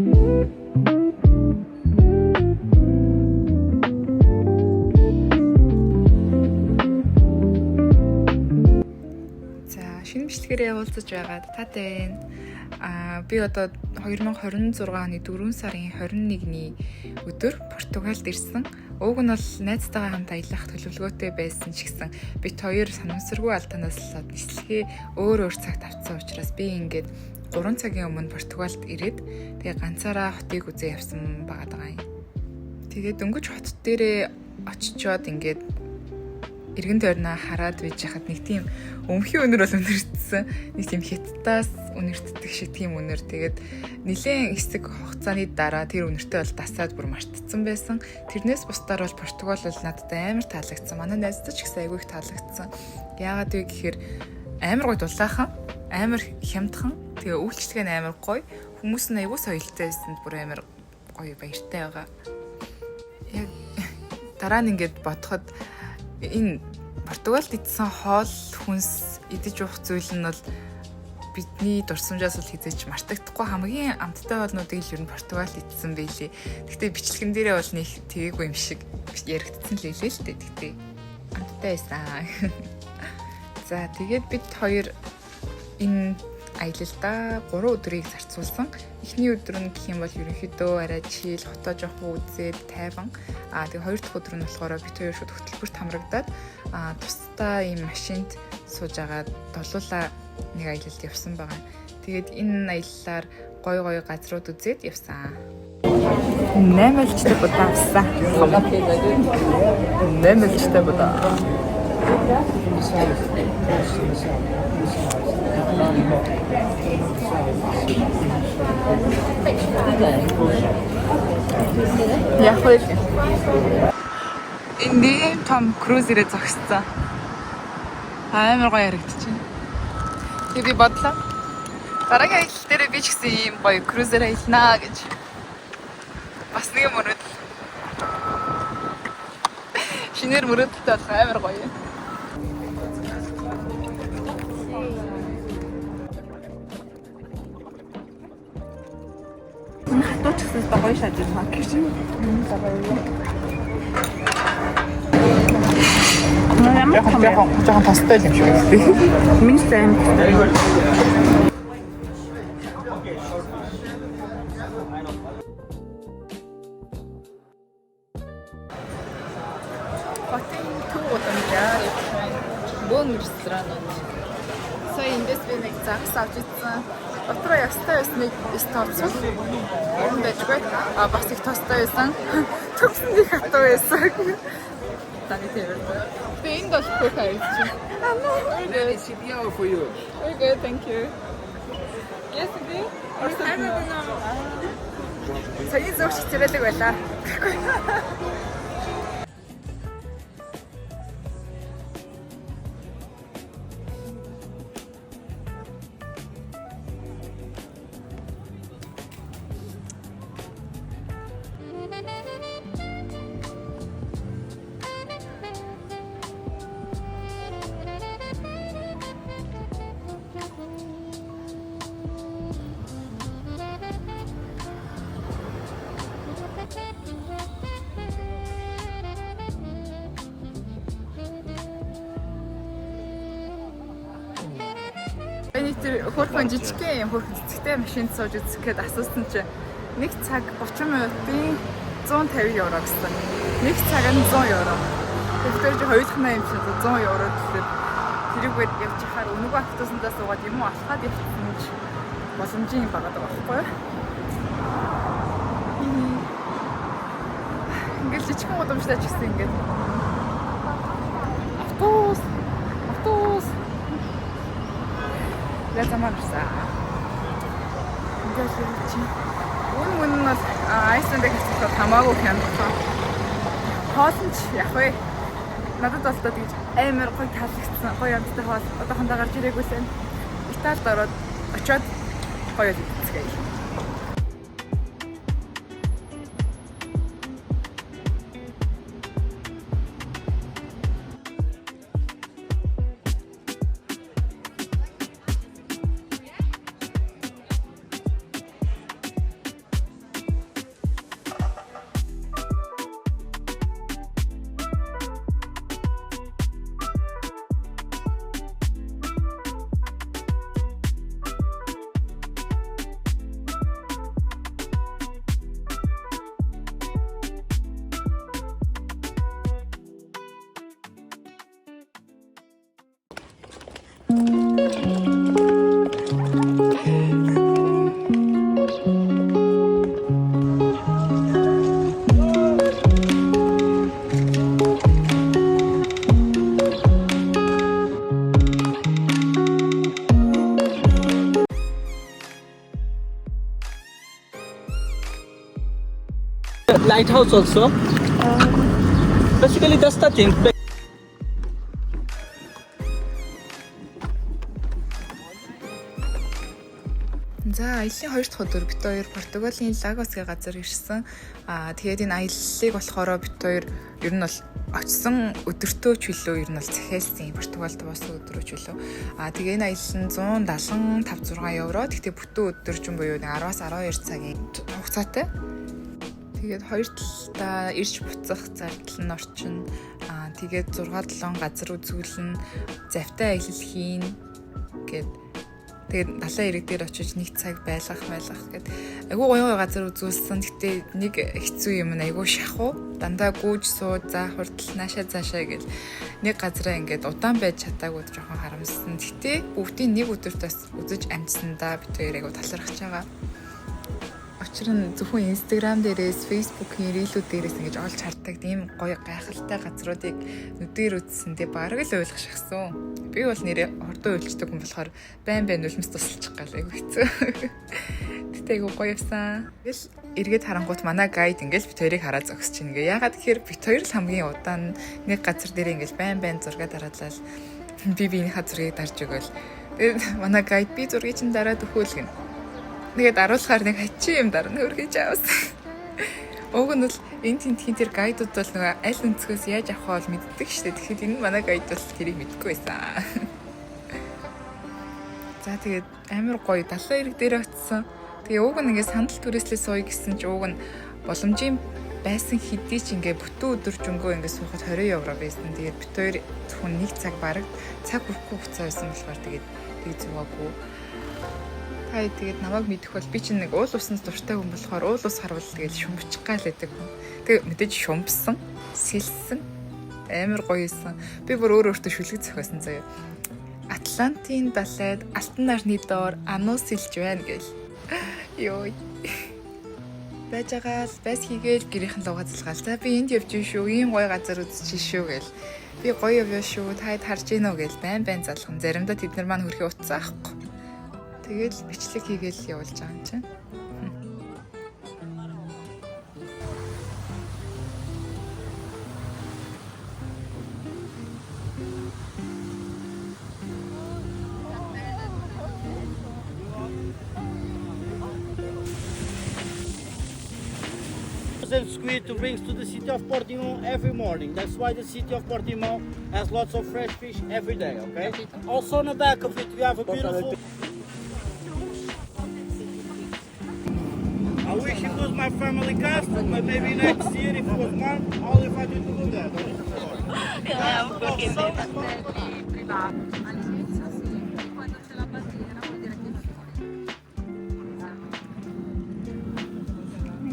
Шинэ бичлэгээрээ уулзаж байгаад таатай байна. Би одоо 2026 оны 4 сарын 21-ний өдөр Португалд ирсэн. Уг нь бол найзтайгаа хамт аялах төлөвлөгөөтэй байсан ч гэсэн бид хоёр санамсаргүй алдаанаас нислэгээ өөр цагт авцсан учраас би ингээд 3 цагийн өмнө Португалд ирээд тэгээ ганцаараа хотыг үзээ явсан байгаа юм. Тэгээд дөнгөж хот дээрээ очичоод ингээд эргэн тойрноо хараад байж хахад нэг тийм өмхийн өнөр бол өнөртсөн. Нэг тийм хятадаас өнөртдөг шиг тийм өнөр. Тэгээд нэлээд хэсэг хугацааны дараа тэр өнөртөө бол дасаад бүр мартцсан байсан. Тэрнээс бусдаар бол Португал бол надад амар таалагдсан. Манай найзтай ч гэсэн айгүй их таалагдсан. Яагаад вэ гэхээр амар гоё дулаахан, амар хямдхан. Тэгээ үйлчлэг нь амар гоё. Хүмүүс нь айгүй соёлтой байсан. Бүр амар гоё баяртай байгаа. Яг дараа нь ингээд бодоход энэ Португалд идсэн хоол хүнс идэж уух зүйл нь бол бидний дурсамжаас бол хизээч мартагдахгүй хамгийн амттай хоолнуудыг л ер нь Португалд идсэн байлээ. Гэхдээ бичлэгэн дээрээ бол нэг тэгээгүй юм шиг яригдсан л байлээ л дээ. Тэгтээ амттай байсан. За тэгээд бид хоёр энэ аялалдаа 3 өдрийг зарцуулсан. Эхний өдөр нь гэх юм бол ерөнхийдөө арай чийл, хотоо жоохон үзээд тайван. Тэгээ хоёр дахь өдөр нь болохоор бид хоёр шууд хөтөлбөрт хамрагдаад тусдаа ийм машинд сууж агаад долуулаа нэг аялалд явсан байгаа. Тэгээд энэ аяллаар гой газрууд үзээд явсан. 8 жилтэй будаа авсан. 8 жилтэй будаа. Яг хөөе. Энэ том крузерээ зогссон. Амар гоё харагдчихэв. Тэгээ би бодлоо. Дараагийн аялал дээр би ч гэсэн ийм гоё крузер аялнаа гэж. Бас нэг мөрөд. Шинээр мөрөдөлтэй болох амар гоё. Хатууч гэсэн гоё шатж байгаа гэж. Яг тастай юм шиг байна. Минь сайн. Хотын төв удамжаа бон ресторанууд. Сая эндээс би нэг загас авч ирсэн. Дотроо ястай байсныг тооцсон. Уран байжгүй. Бас их тостой байсан. Төгсөн их хатуу байсан. Таны тэр. Би энэ бол кока хийчих. For you. Very good, thank you. Yes, okay. Сая зөв чирэлэг байлаа. Энийг тэр хөрхөн жижигхэн хөрхөн цэцэгтэй машинд сууж үзэх гээд асуусан чинь 1 цаг 30 минутын 150 евро гэсэн. 1 цаг нь 100 евро. Тэгэхээр чи хоёулахнаа юм шиг 100 евро гэхэд тэрүүгээр явж хахаар өнгөө автобусандаа суугаад юм уу алхаад явчихсан ч боломжийн байгаа байхгүй юу? Ингээд жижигхэн удамштай ч гэсэн ингээд автобус замаарсан. Ингээд чи мөн нь бол Айсландыг хэвчээ хамаагүй хямдхан. Хоолч яг вэ. Надад бол тэгж амар гоё таалагдсан. Гоё амттай хоол. Одоохондоо гарч ирээгүй сэн. Италид ороод очиод гоё үзчихээ. lighthouse also. Basically, that's the thing. За аяллаа 2 дахь өдөр бит хоёр Португалийн Лагосгийн газар ирсэн. Тэгээд энэ аяллыг болохоор бит хоёр ер нь бол очсон өдөртөө ч билүү ер нь бол захиалсан Португалд буусан өдрөө ч билүү. Тэгээ энэ аялал нь 175-6 евро. Гэхдээ бүтэн өдөржин буюу 10-аас 12 цагийн хугацаатай. Тэгээд хоёр талдаа ирж буцах зардал нь орчин. Тэгээд 6-7 газар үзүүлнэ, завтай аялал хийн гэд. Тэгээд далайн ирэг дээр очиж 1 цаг байлгах гэд. Айгуу гоё газар үзүүлсэн. Гэтэ нэг хэцүү юм нь айгуу шахуу. Дандаа гүйж сууд за хурдл наашаа цаашаа гэл нэг газараа ингээд удаан байж чадаагүй жоохон харамссан. Гэтэ бүгдийн нэг өдөрт бас үзэж амжсандаа бид хоёр айгуу талархаж байгаа. Учир нь зөвхөн Instagram дээрээс, Facebook-ийн рилүүд дээрээс ингэж олж хардаг тийм гоё гайхалтай газруудыг нүдээр үзсэндээ бараг л ойлгох шахсан. Би бол нэрээ хордоо үйлчдэг хүн болохоор байн нулимс тусалчих гал айгу хэцүү. Тэгтээ айгу гоё явсан. Тэгэл эргээд харангуут манай гайд ингээл бит хоёрыг хараад зогсож байна. Ягаад гэхээр бит хоёр л хамгийн удаан нэг газар дээр ингээл байн зураг дараалал би биенийхээ зургийг дарж өгөөл. Тэгээд манай гайд би зургийг чинь дараад өгөөл гин. Тэгээд аруулахаар нэг хачи юм дарна хөргөж авсан. Уг нь бол энэ тентхийн тэр гайдууд бол нөгөө аль өнцгөөс яаж авах бол мэддэг шүү дээ. Тэгэхэд энэ манай гайд бол тэрийг мэдгүй байсан. За тэгээд амар гоё далайн ирэг дээр очсон. Тэгээ уг нь ингээд сандал түрээслээ сууя гэсэн чи уг нь боломжийн байсан хэдий ч ингээд бүтэн өдөржөнгөө ингээд суухад 20 евро байсан. Тэгээд бит хоёр зөвхөн 1 цаг бараг цаг хүрхгүй хугацаа байсан болохоор тэгээд тэг зугаагүй. Тэгээд намайг мэдэх бол би чинь нэг уул уснаас дуртай хүн болохоор уул ус харвал тэгээд шумбчих гал байдаг хүн. Тэгээд мэдээж шумбсан, сэлсэн, амар гоё исэн. Би бүр өөртөө шүлэг зохиосон заяа. Атлантын далайд алтан нарны доор ануус сэлж байна гэл. Йой. Бажагаал байс хийгээл гэрийнхэн лугаа залгаал. За би энд явж шүү. Ийм гоё газар үзчих шүү гэл. Би гоё явъя шүү. Таад харж гинөө гэл байн залган. Заримдаа тэд нар маань хөрхи утсаа ахгүй. Тэгэл бичлэг хийгээл явуулж байгаа юм чинь. Squid brings to the city of Portimão every morning. That's why the city of Portimão has lots of fresh fish every day, okay? Also on the back of it we have a beautiful... I wish it was my family cast, but maybe next year if it was mine, I'll if I did to do that.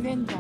Venda.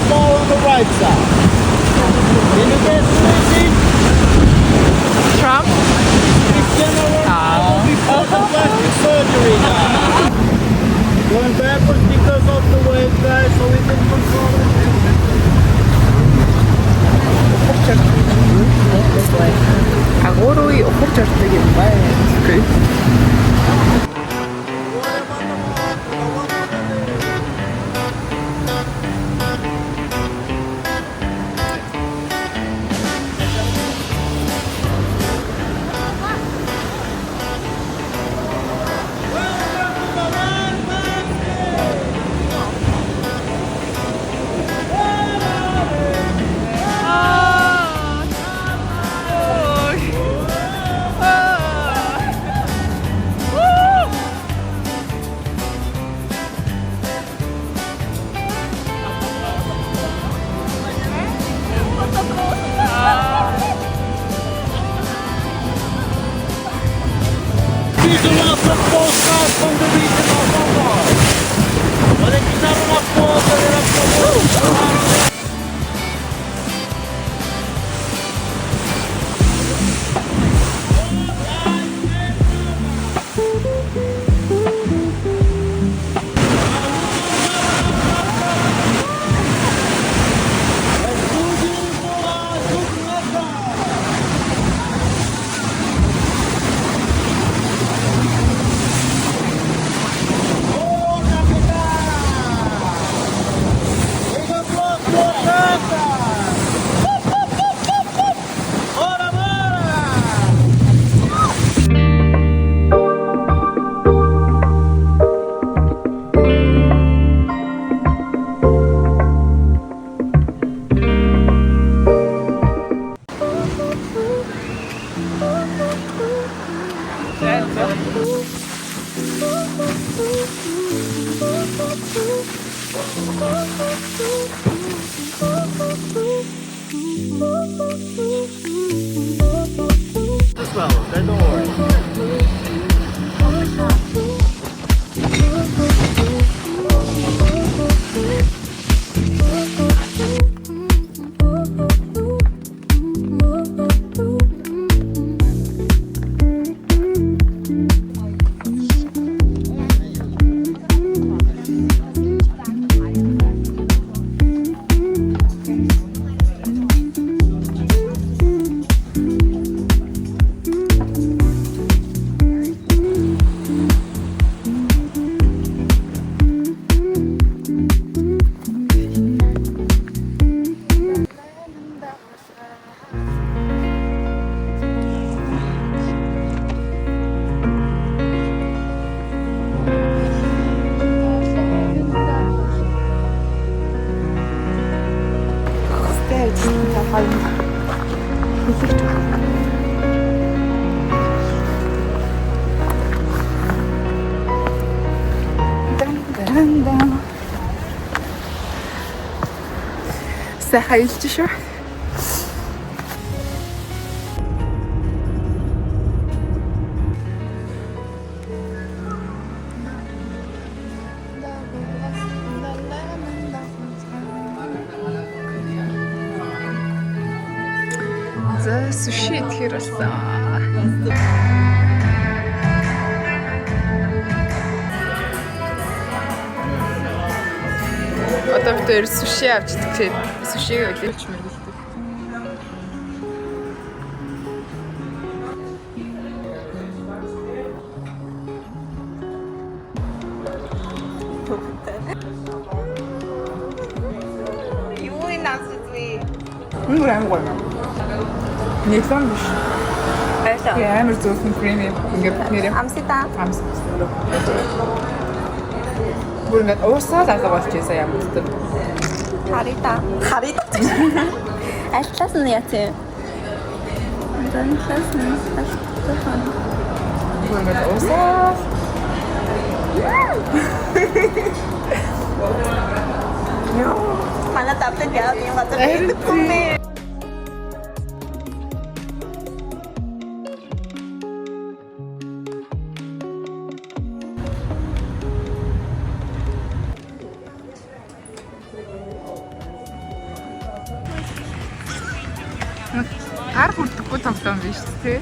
Fall on the right side. Can you guess who is it? Trump? Cristiano Ronaldo before the plastic surgery now. Going backwards because of the wave, guys, so we can control it. Агуурui ухаж ордог юм байна. lots of postcards from the region of Hobart. Och det knarrar på för era program. As well, don't worry. Сайхан илж шүү. За суши идэхээр болсон. Одоо бид өөр суши авч идэх. Сушиг үлээж мэргэлдэг. Юу юм насгүй. Мөр амгүй. Нийтлэн биш. Баярлалаа. Яа амар зөвхөн креми ингээд нэрээ. Амсита. Бүр ингээд уусаад алга болчихсон юм уу? Харита. Алтлаас нь яц юм. Дантлаас нь алтлаа. Бүр ингээд уусаад. Яа. Манай тавтай яа юм байна. Гар хүрдэхгүй тоглоом биш үү?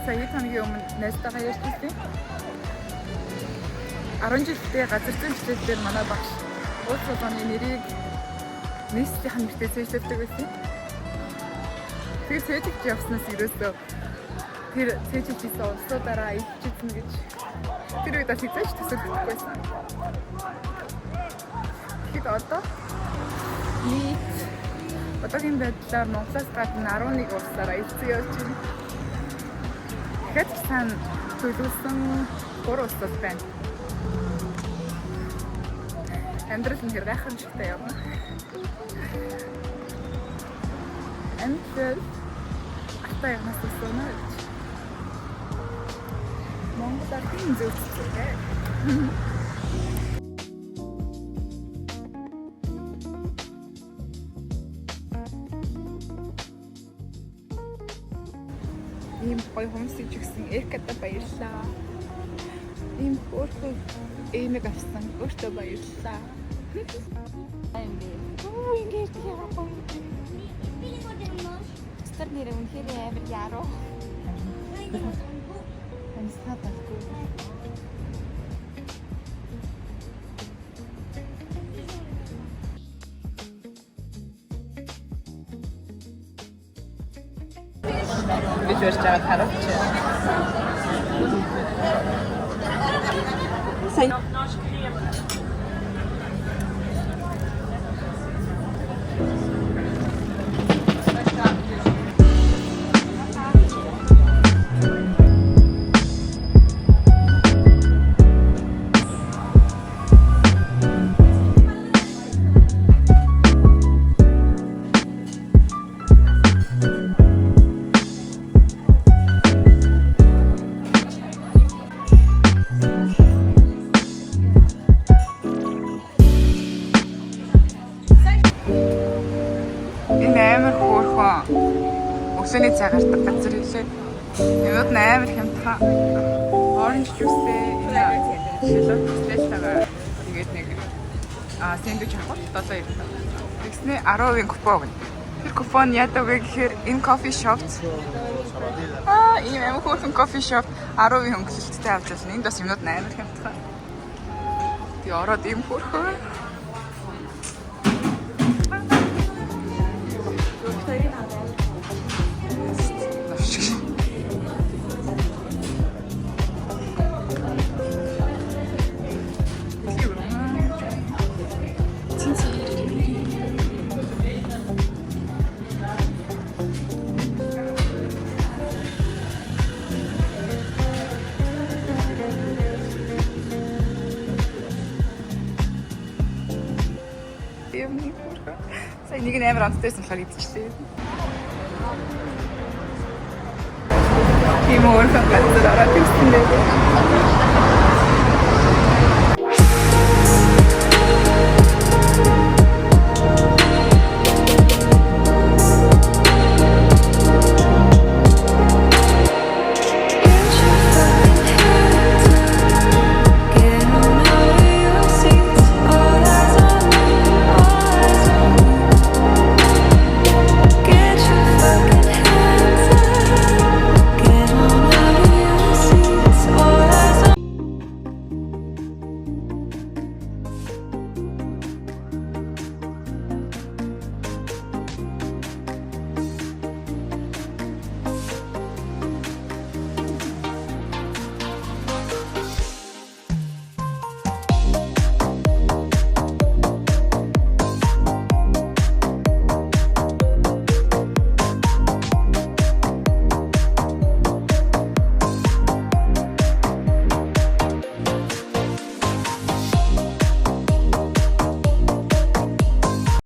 Сая хоногийн өмнө найзтайгаа ярьчихсан. 10 жилдээ газар зүйн хичээлээр манай багш уулз болгоны нэрийг нийслэлийн нэртэй цээжлэдэг байсан. Тэгээд цээжлж явснаас ерөөсөө тэр цээжлжсэн улсуудаараа иччихсэн гэж тэр үед бас хизээч төсөөлөхгүй байсан. Тэгэхэд одоо нийт одоогийн байдлаар Монголоос гадна 11 улсаараа эцэг явж байна. Тэгэхэд цаана төлөвлөсөн 3 улс байна. Амьдрал нь гайхамшигтай явна. Амьдрал атаа ягнаас өсөнө. Монголоор хэн зөвчтэй. ийм гоё хумс иж өгсөн Эрката баярлалаа. Ийм хөөрхөн эймэг авсан. Өөртөө баярлалаа. Оо ингэж яагаад стар нэр үнэхээр амар яруу. Амстаталгүй. Бид ярьж байгаа хараач. Сайн. Энэ амар хөөрхөн өглөөний цай гардаг газар хэлээ. Юмуд амар хямдхан. Orange juice-тэй шилэн спешиалаа. Тэгээд нэг сэндвич авах 7.90. Тэгснээ 10% купон өгнө. Тэр купон яадаг вэ гэхээр энэ кофе шопт ийм амар хөөрхөн кофе шоп 10% хөнгөлөлттэй авч болно. Энд бас юмуд амар хямдхан. Тэгээ ороод ийм хөөрхөн Сая нэг нь амар онцгойсэн болохоор идчихлээ. Тийм өөр газар ороод ирсэн дээ.